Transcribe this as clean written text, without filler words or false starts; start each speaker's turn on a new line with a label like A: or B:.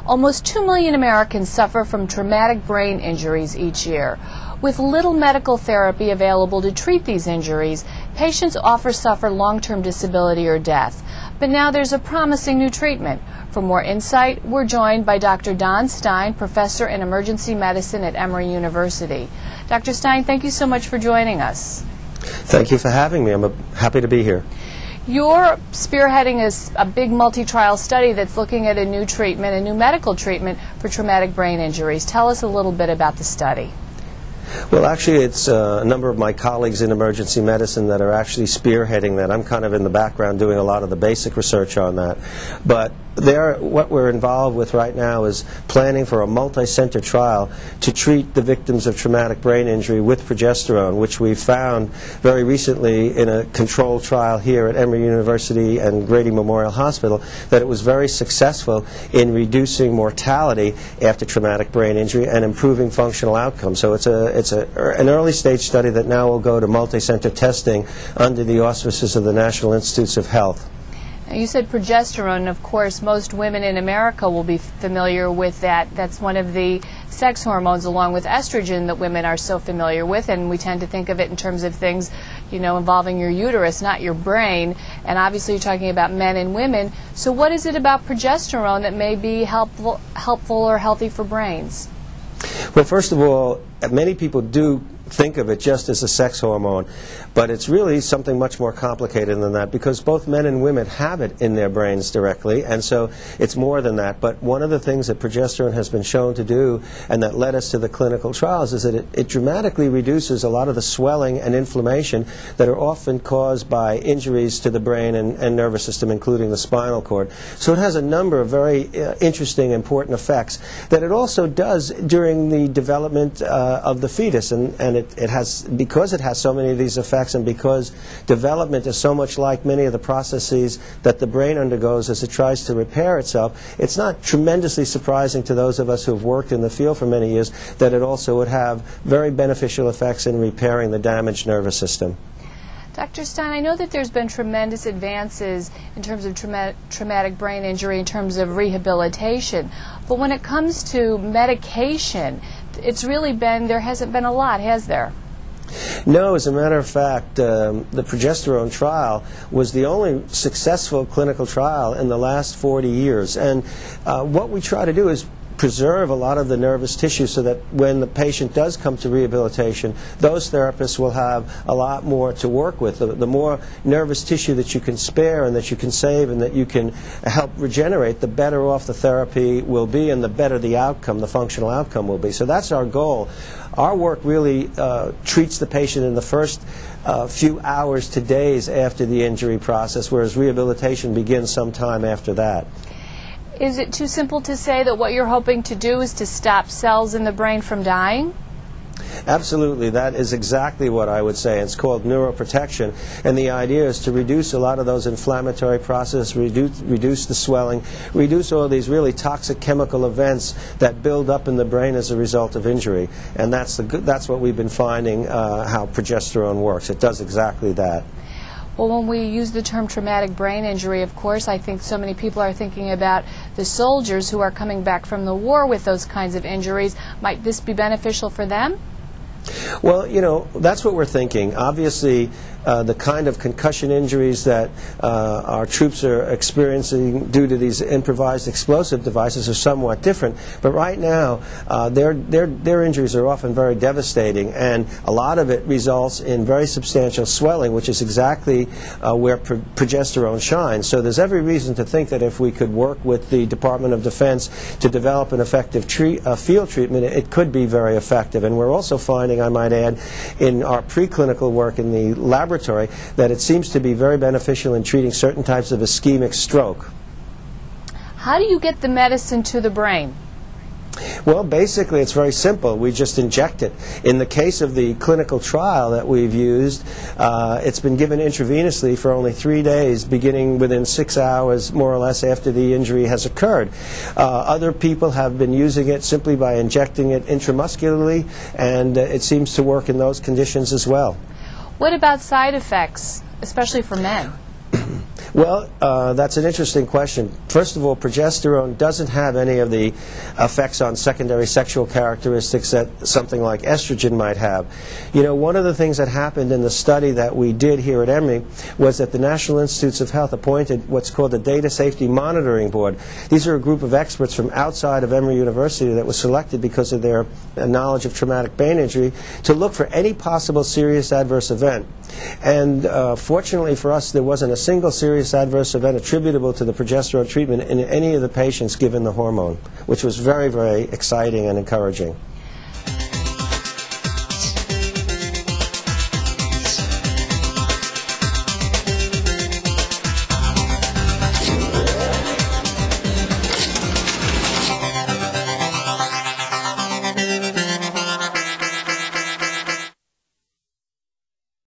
A: Almost 2 million Americans suffer from traumatic brain injuries each year. With little medical therapy available to treat these injuries, patients often suffer long-term disability or death. But now there's a promising new treatment. For more insight, we're joined by Dr. Don Stein, professor in emergency medicine at Emory University. Dr. Stein, thank you so much for joining us.
B: Thank you for having me. I'm happy to be here.
A: You're spearheading a big multi-trial study that's looking at a new treatment, a new medical treatment for traumatic brain injuries. Tell us a little bit about the study.
B: Well, actually, it's a number of my colleagues in emergency medicine that are actually spearheading that. I'm kind of in the background doing a lot of the basic research on that. But what we're involved with right now is planning for a multi-center trial to treat the victims of traumatic brain injury with progesterone, which we found very recently in a controlled trial here at Emory University and Grady Memorial Hospital, that it was very successful in reducing mortality after traumatic brain injury and improving functional outcomes. So it's an early stage study that now will go to multi-center testing under the auspices of the National Institutes of Health.
A: Now, you said progesterone. Of course, most women in America will be familiar with that. That's one of the sex hormones, along with estrogen, that women are so familiar with, and we tend to think of it in terms of things, involving your uterus, not your brain. And obviously you're talking about men and women. So what is it about progesterone that may be helpful or healthy for brains?
B: Well, first of all, many people do think of it just as a sex hormone, but it's really something much more complicated than that, because both men and women have it in their brains directly, and so it's more than that. But one of the things that progesterone has been shown to do, and that led us to the clinical trials, is that it dramatically reduces a lot of the swelling and inflammation that are often caused by injuries to the brain and nervous system, including the spinal cord. So it has a number of very interesting, important effects that it also does during the development of the fetus, and it has, because it has so many of these effects, and because development is so much like many of the processes that the brain undergoes as it tries to repair itself, it's not tremendously surprising to those of us who have worked in the field for many years that it also would have very beneficial effects in repairing the damaged nervous system.
A: Dr. Stein, I know that there's been tremendous advances in terms of traumatic brain injury, in terms of rehabilitation, but when it comes to medication, there hasn't been a lot, has there?
B: No, as a matter of fact, the progesterone trial was the only successful clinical trial in the last 40 years. And what we try to do is preserve a lot of the nervous tissue so that when the patient does come to rehabilitation, those therapists will have a lot more to work with. The more nervous tissue that you can spare and that you can save and that you can help regenerate, the better off the therapy will be and the better the outcome, the functional outcome will be. So that's our goal. Our work really treats the patient in the first few hours to days after the injury process, whereas rehabilitation begins sometime after that.
A: Is it too simple to say that what you're hoping to do is to stop cells in the brain from dying?
B: Absolutely. That is exactly what I would say. It's called neuroprotection, and the idea is to reduce a lot of those inflammatory processes, reduce the swelling, reduce all these really toxic chemical events that build up in the brain as a result of injury. And that's what we've been finding, how progesterone works. It does exactly that.
A: Well, when we use the term traumatic brain injury, of course, I think so many people are thinking about the soldiers who are coming back from the war with those kinds of injuries. Might this be beneficial for them?
B: Well, that's what we're thinking. Obviously, the kind of concussion injuries that our troops are experiencing due to these improvised explosive devices are somewhat different. But right now, their injuries are often very devastating, and a lot of it results in very substantial swelling, which is exactly where progesterone shines. So there's every reason to think that if we could work with the Department of Defense to develop an effective field treatment, it could be very effective. And we're also finding, I might add, in our preclinical work in the laboratory, that it seems to be very beneficial in treating certain types of ischemic stroke.
A: How do you get the medicine to the brain?
B: Well, basically it's very simple. We just inject it. In the case of the clinical trial that we've used, it's been given intravenously for only 3 days, beginning within 6 hours, more or less, after the injury has occurred. Other people have been using it simply by injecting it intramuscularly, and it seems to work in those conditions as well.
A: What about side effects, especially for men?
B: Well, that's an interesting question. First of all, progesterone doesn't have any of the effects on secondary sexual characteristics that something like estrogen might have. You know, one of the things that happened in the study that we did here at Emory was that the National Institutes of Health appointed what's called the Data Safety Monitoring Board. These are a group of experts from outside of Emory University that was selected because of their knowledge of traumatic brain injury to look for any possible serious adverse event. And fortunately for us, there wasn't a single serious adverse event attributable to the progesterone treatment in any of the patients given the hormone, which was very, very exciting and encouraging.